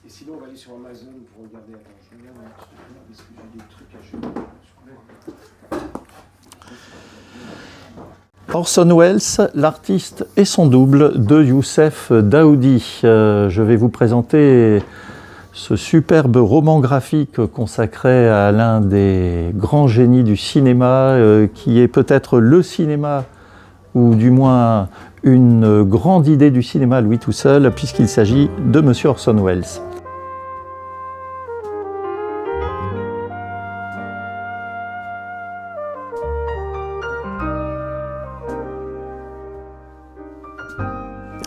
Et sinon, on va aller sur Amazon pour regarder. Attends, je regarde un truc là, parce que j'ai des trucs à jouer. Orson Welles, l'artiste et son double de Youssef Daoudi. Je vais vous présenter ce superbe roman graphique consacré à l'un des grands génies du cinéma, qui est peut-être le cinéma, ou du moins une grande idée du cinéma lui tout seul, puisqu'il s'agit de Monsieur Orson Welles.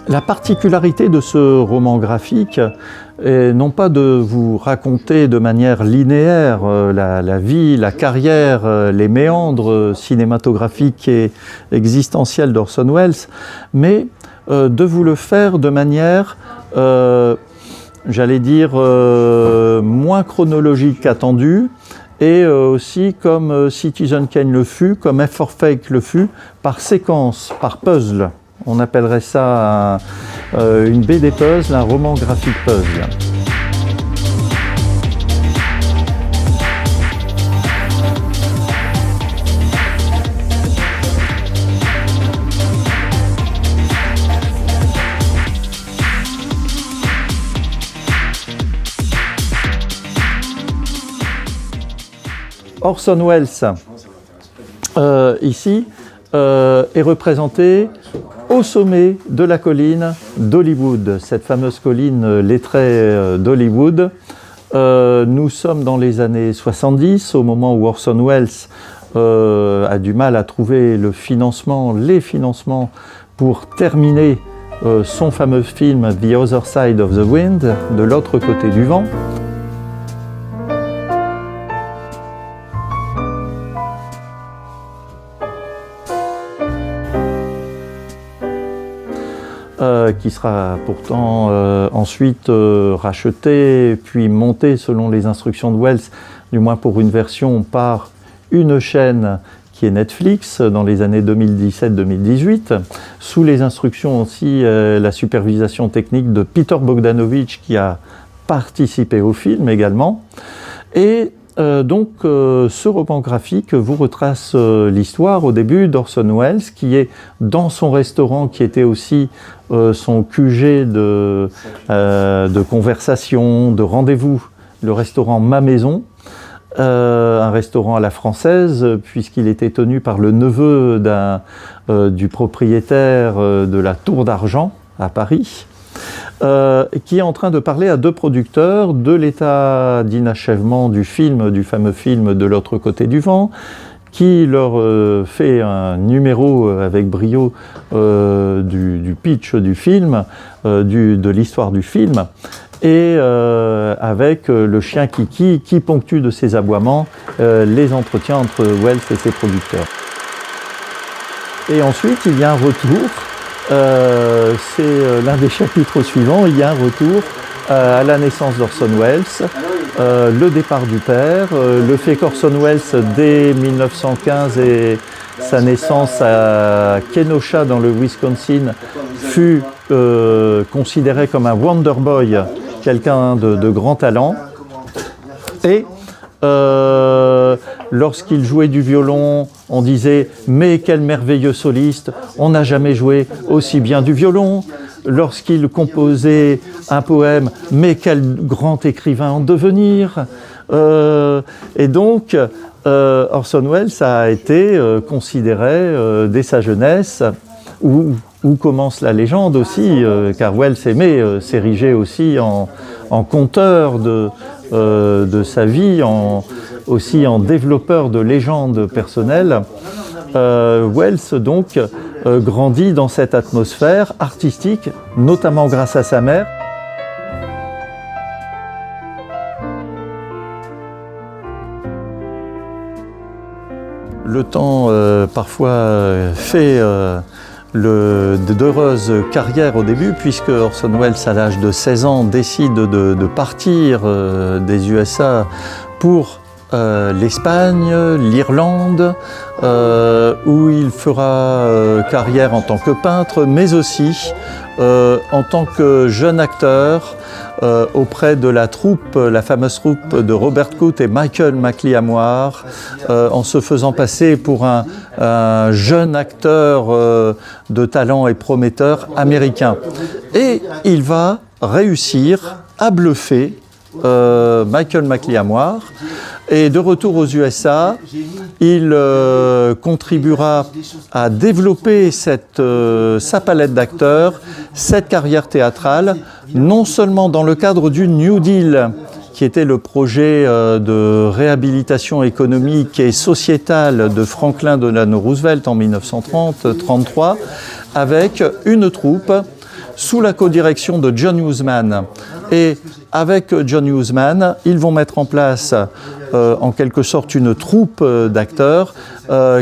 La particularité de ce roman graphique est non pas de vous raconter de manière linéaire la vie, la carrière, les méandres cinématographiques et existentiels d'Orson Welles, mais de vous le faire de manière, j'allais dire, moins chronologique qu'attendue, et aussi comme Citizen Kane le fut, comme F for Fake le fut, par séquence, par puzzle. On appellerait ça une BD puzzle, un roman graphique puzzle. Orson Welles, ici, est représenté au sommet de la colline d'Hollywood, cette fameuse colline lettrée d'Hollywood. Nous sommes dans les années 70, au moment où Orson Welles a du mal à trouver les financements pour terminer son fameux film The Other Side of the Wind, de l'autre côté du vent. Qui sera pourtant ensuite racheté, puis monté selon les instructions de Welles, du moins pour une version, par une chaîne qui est Netflix dans les années 2017-2018, sous les instructions aussi, la supervision technique de Peter Bogdanovich, qui a participé au film également. Et donc, ce roman graphique vous retrace l'histoire au début d'Orson Welles, qui est dans son restaurant, qui était aussi son QG de conversation, de rendez-vous, le restaurant Ma Maison, un restaurant à la française, puisqu'il était tenu par le neveu du propriétaire de la Tour d'Argent à Paris. Qui est en train de parler à deux producteurs de l'état d'inachèvement du fameux film De l'autre côté du vent, qui leur fait un numéro avec brio du pitch du film, de l'histoire du film, et avec le chien Kiki qui ponctue de ses aboiements les entretiens entre Welles et ses producteurs. Et ensuite, il y a un retour. C'est l'un des chapitres suivants. Il y a un retour à la naissance d'Orson Welles, le départ du père, le fait qu'Orson Welles, dès 1915 et sa naissance à Kenosha dans le Wisconsin, fut considéré comme un wonder boy, quelqu'un de grand talent. Et lorsqu'il jouait du violon, on disait « mais quel merveilleux soliste, on n'a jamais joué aussi bien du violon ». Lorsqu'il composait un poème « mais quel grand écrivain en devenir ». Et donc, Orson Welles a été considéré dès sa jeunesse, où commence la légende aussi, car Welles aimait s'ériger aussi en conteur de sa vie, aussi en développeur de légendes personnelles. Welles donc grandit dans cette atmosphère artistique, notamment grâce à sa mère. Le temps parfois fait d'heureuses carrières au début, puisque Orson Welles, à l'âge de 16 ans, décide de partir des USA pour l'Espagne, l'Irlande, où il fera carrière en tant que peintre, mais aussi en tant que jeune acteur auprès de la troupe, la fameuse troupe de Robert Coote et Michael McLeamore, en se faisant passer pour un jeune acteur de talent et prometteur américain. Et il va réussir à bluffer Michael McLeamore. Et de retour aux USA, il contribuera à développer sa palette d'acteurs, cette carrière théâtrale, non seulement dans le cadre du New Deal, qui était le projet de réhabilitation économique et sociétale de Franklin Delano Roosevelt en 1930-33, avec une troupe sous la codirection de John Husman. Et avec John Husman, ils vont mettre en place en quelque sorte une troupe d'acteurs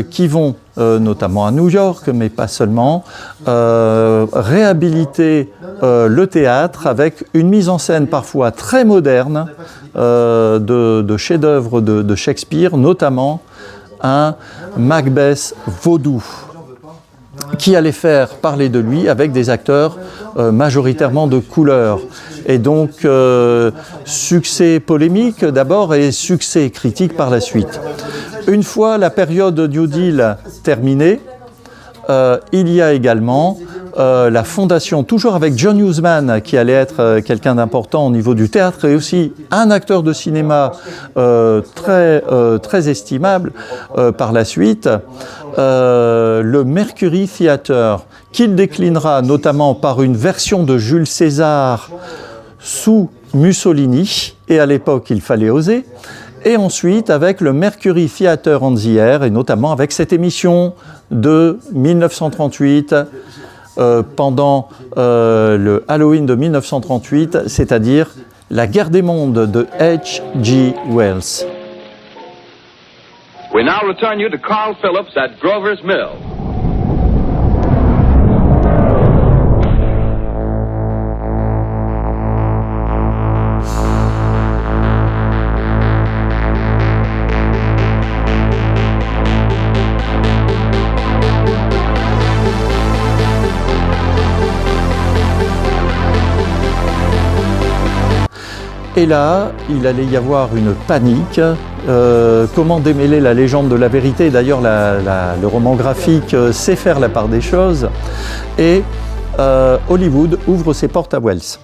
qui vont, notamment à New York, mais pas seulement, réhabiliter le théâtre avec une mise en scène parfois très moderne de chefs-d'œuvre de Shakespeare, notamment un Macbeth vaudou, qui allait faire parler de lui avec des acteurs majoritairement de couleur. Et donc, succès polémique d'abord et succès critique par la suite. Une fois la période New Deal terminée, il y a également la fondation, toujours avec John Husman, qui allait être quelqu'un d'important au niveau du théâtre et aussi un acteur de cinéma très estimable par la suite, le Mercury Theatre, qu'il déclinera notamment par une version de Jules César sous Mussolini, et à l'époque il fallait oser, et ensuite avec le Mercury Theatre on the Air, et notamment avec cette émission de 1938, pendant le Halloween de 1938, c'est-à-dire La guerre des mondes de H.G. Wells. We now return you to Carl Phillips at Grover's Mill. Et là, il allait y avoir une panique. Comment démêler la légende de la vérité? D'ailleurs, le roman graphique sait faire la part des choses. Et Hollywood ouvre ses portes à Wells.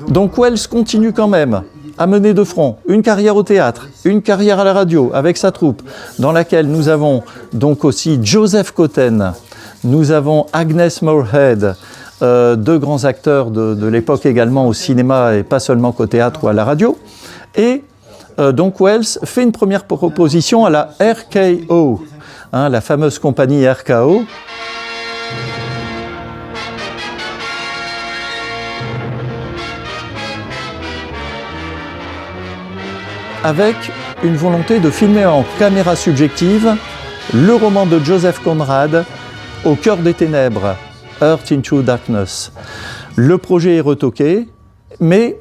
Donc Wells continue quand même à mener de front une carrière au théâtre, une carrière à la radio avec sa troupe, dans laquelle nous avons donc aussi Joseph Cotten, nous avons Agnes Moorehead, deux grands acteurs de l'époque également au cinéma et pas seulement qu'au théâtre ou à la radio. Et donc Wells fait une première proposition à la RKO, la fameuse compagnie RKO. Avec une volonté de filmer en caméra subjective le roman de Joseph Conrad, Au cœur des ténèbres, Earth into Darkness. Le projet est retoqué, mais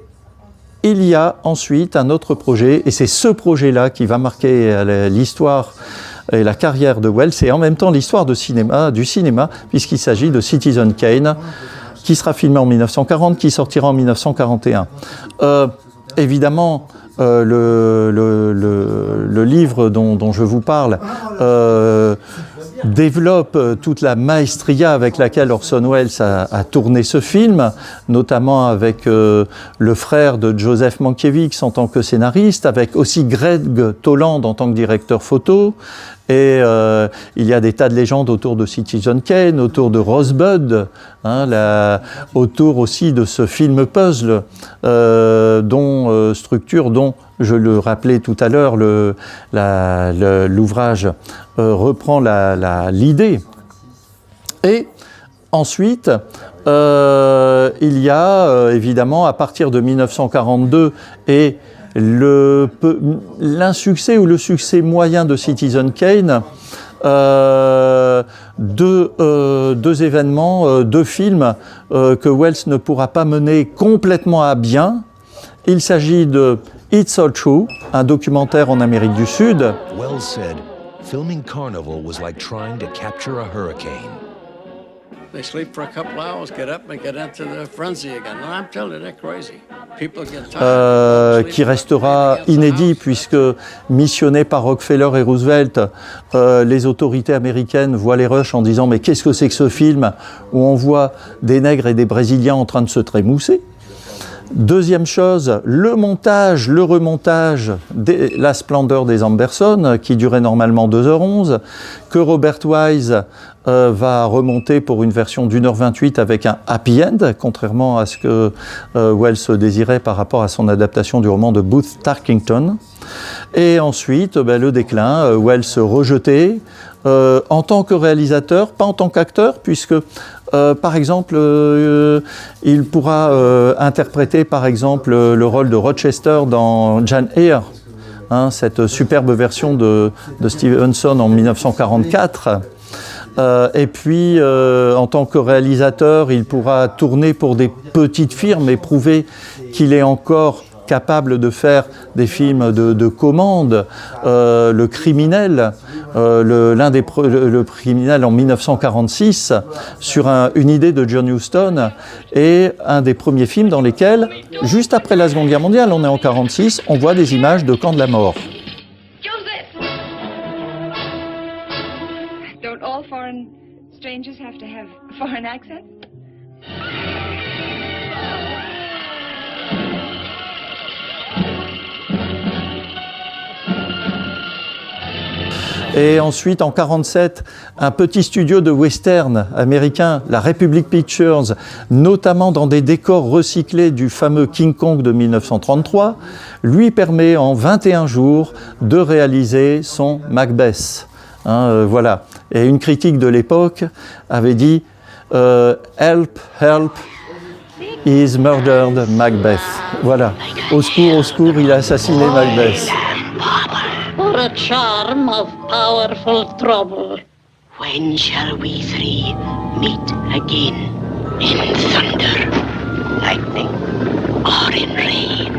il y a ensuite un autre projet, et c'est ce projet-là qui va marquer l'histoire et la carrière de Wells, et en même temps l'histoire du cinéma, puisqu'il s'agit de Citizen Kane, qui sera filmé en 1940, qui sortira en 1941. Évidemment, le livre dont je vous parle développe toute la maestria avec laquelle Orson Welles a tourné ce film, notamment avec le frère de Joseph Mankiewicz en tant que scénariste, avec aussi Greg Toland en tant que directeur photo. Et il y a des tas de légendes autour de Citizen Kane, autour de Rosebud, autour aussi de ce film puzzle dont je le rappelais tout à l'heure, l'ouvrage reprend l'idée. Et ensuite, il y a évidemment, à partir de 1942, et l'insuccès ou le succès moyen de Citizen Kane, deux événements, deux films que Wells ne pourra pas mener complètement à bien. Il s'agit de It's All True, un documentaire en Amérique du Sud. Wells said, filming Carnival was like trying to capture a hurricane. They sleep for a couple hours, get up and get into the frenzy again. And I'm telling you, they're crazy. People get tired. Qui restera inédit puisque missionné par Rockefeller et Roosevelt, les autorités américaines voient les rushs en disant mais qu'est-ce que c'est que ce film où on voit des nègres et des Brésiliens en train de se trémousser. Deuxième chose, le montage, le remontage, La splendeur des Amberson, qui durait normalement 2h11, que Robert Wise va remonter pour une version d'1h28 avec un happy end, contrairement à ce que Wells désirait par rapport à son adaptation du roman de Booth Tarkington. Et ensuite, le déclin, Wells rejeté en tant que réalisateur, pas en tant qu'acteur, puisque par exemple, il pourra interpréter par exemple le rôle de Rochester dans Jane Eyre, cette superbe version de Stevenson en 1944. Et puis, en tant que réalisateur, il pourra tourner pour des petites firmes et prouver qu'il est encore capable de faire des films de commande. Le Criminel, le Criminel en 1946, sur une idée de John Huston, est un des premiers films dans lesquels, juste après la Seconde Guerre mondiale, on est en 1946, on voit des images de camps de la mort. Don't all foreign strangers have to have a foreign accent? Et ensuite, en 1947, un petit studio de western américain, la Republic Pictures, notamment dans des décors recyclés du fameux King Kong de 1933, lui permet en 21 jours de réaliser son Macbeth. Voilà. Et une critique de l'époque avait dit Help, help, he's murdered Macbeth. Voilà. Au secours, il a assassiné Macbeth. For a charm of powerful trouble. When shall we three meet again? In thunder, lightning, or in rain?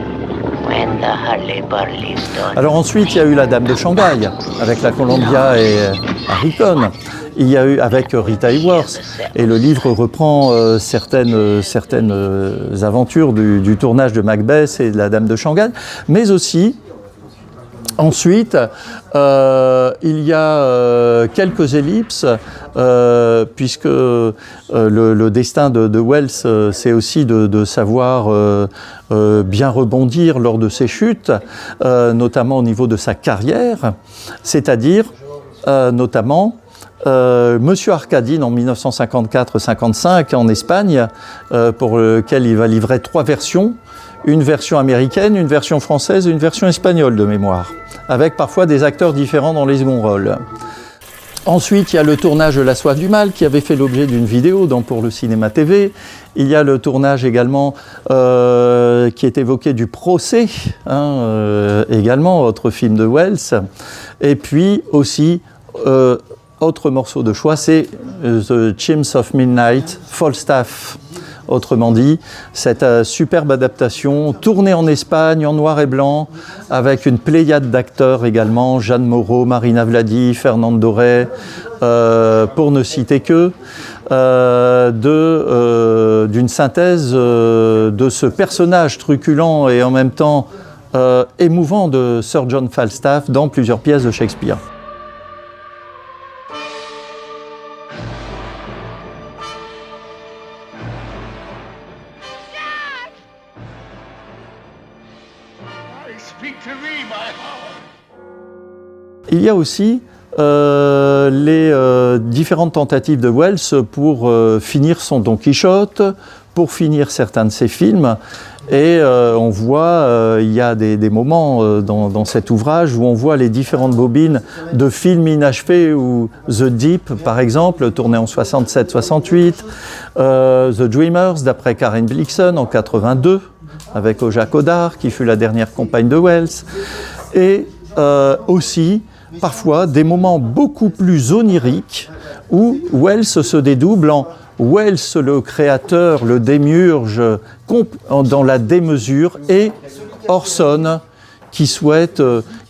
When the hurly-burly stone... Alors ensuite, il y a eu La Dame de Shanghai, avec la Columbia et Harry Cohn. Il y a eu avec Rita Hayworth, et le livre reprend certaines aventures du tournage de Macbeth et de La Dame de Shanghai, mais aussi ensuite, il y a quelques ellipses, puisque le destin de Wells, c'est aussi de savoir bien rebondir lors de ses chutes, notamment au niveau de sa carrière, c'est-à-dire notamment Monsieur Arcadine en 1954-55 en Espagne, pour lequel il va livrer 3 versions. Une version américaine, une version française et une version espagnole de mémoire, avec parfois des acteurs différents dans les seconds rôles. Ensuite, il y a le tournage de La Soif du Mal, qui avait fait l'objet d'une vidéo pour le cinéma TV. Il y a le tournage également qui est évoqué du Procès, également, autre film de Wells. Et puis aussi, autre morceau de choix, c'est The Chimps of Midnight, Falstaff. Autrement dit, cette superbe adaptation tournée en Espagne en noir et blanc avec une pléiade d'acteurs également, Jeanne Moreau, Marina Vladi, Fernande Doré, pour ne citer que, d'une synthèse de ce personnage truculent et en même temps émouvant de Sir John Falstaff dans plusieurs pièces de Shakespeare. Il y a aussi les différentes tentatives de Wells pour finir son Don Quichotte, pour finir certains de ses films. Et on voit, il y a des moments dans cet ouvrage où on voit les différentes bobines de films inachevés, ou The Deep, par exemple, tourné en 67-68, The Dreamers, d'après Karen Blixen, en 82, avec Oja Kodar, qui fut la dernière compagne de Wells. Et aussi, parfois, des moments beaucoup plus oniriques où Wells se dédouble en Wells, le créateur, le démiurge, dans la démesure, et Orson, qui souhaite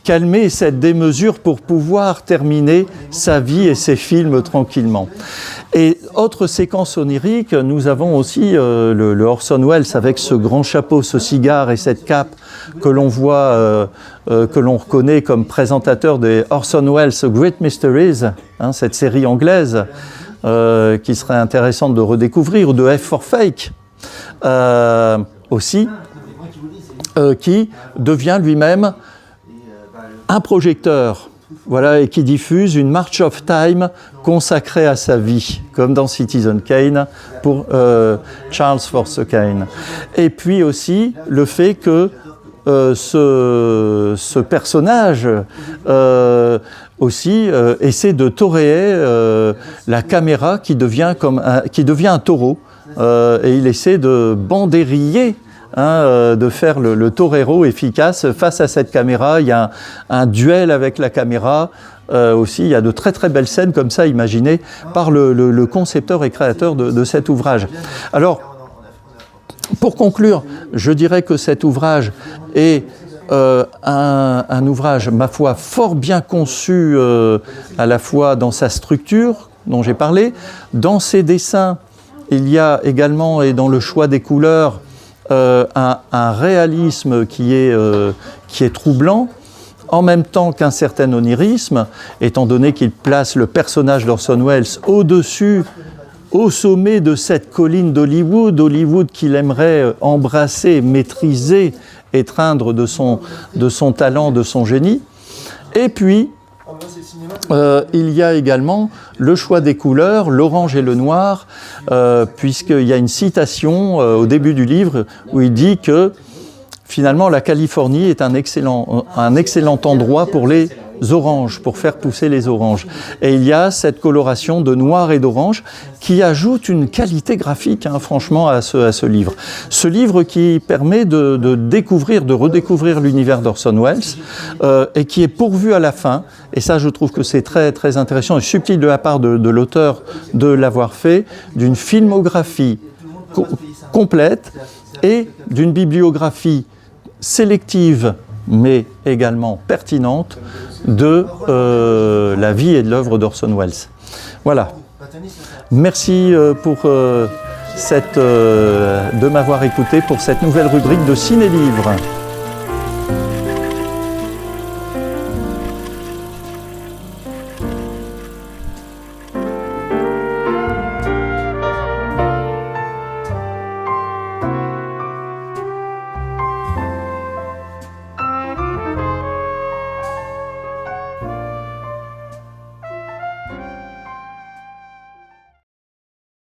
calmer cette démesure pour pouvoir terminer sa vie et ses films tranquillement. Et autre séquence onirique, nous avons aussi le Orson Welles avec ce grand chapeau, ce cigare et cette cape que l'on voit, que l'on reconnaît comme présentateur des Orson Welles Great Mysteries, hein, cette série anglaise qui serait intéressante de redécouvrir, ou de F for Fake aussi, qui devient lui-même un projecteur, voilà, et qui diffuse une March of Time consacrée à sa vie, comme dans Citizen Kane pour Charles Force Kane. Et puis aussi le fait que ce personnage aussi essaie de toréer la caméra qui devient un taureau, et il essaie de bandériller, de faire le torero efficace face à cette caméra. Il y a un duel avec la caméra. Aussi, il y a de très très belles scènes comme ça imaginées par le concepteur et créateur de cet ouvrage. Alors, pour conclure, je dirais que cet ouvrage est un ouvrage, ma foi, fort bien conçu, à la fois dans sa structure, dont j'ai parlé, dans ses dessins. Il y a également, et dans le choix des couleurs, un réalisme qui est troublant, en même temps qu'un certain onirisme, étant donné qu'il place le personnage d'Orson Welles au-dessus, au sommet de cette colline d'Hollywood, Hollywood qu'il aimerait embrasser, maîtriser, étreindre de son talent, de son génie. Et puis, il y a également le choix des couleurs, l'orange et le noir, puisqu'il y a une citation au début du livre où il dit que finalement la Californie est un excellent endroit pour les oranges, pour faire pousser les oranges. Et il y a cette coloration de noir et d'orange qui ajoute une qualité graphique, franchement, à ce livre. Ce livre qui permet de redécouvrir l'univers d'Orson Welles et qui est pourvu à la fin, et ça je trouve que c'est très, très intéressant et subtil de la part de l'auteur de l'avoir fait, d'une filmographie complète et d'une bibliographie sélective mais également pertinente de la vie et de l'œuvre d'Orson Welles. Voilà. Merci de m'avoir écouté pour cette nouvelle rubrique de Ciné-Livre.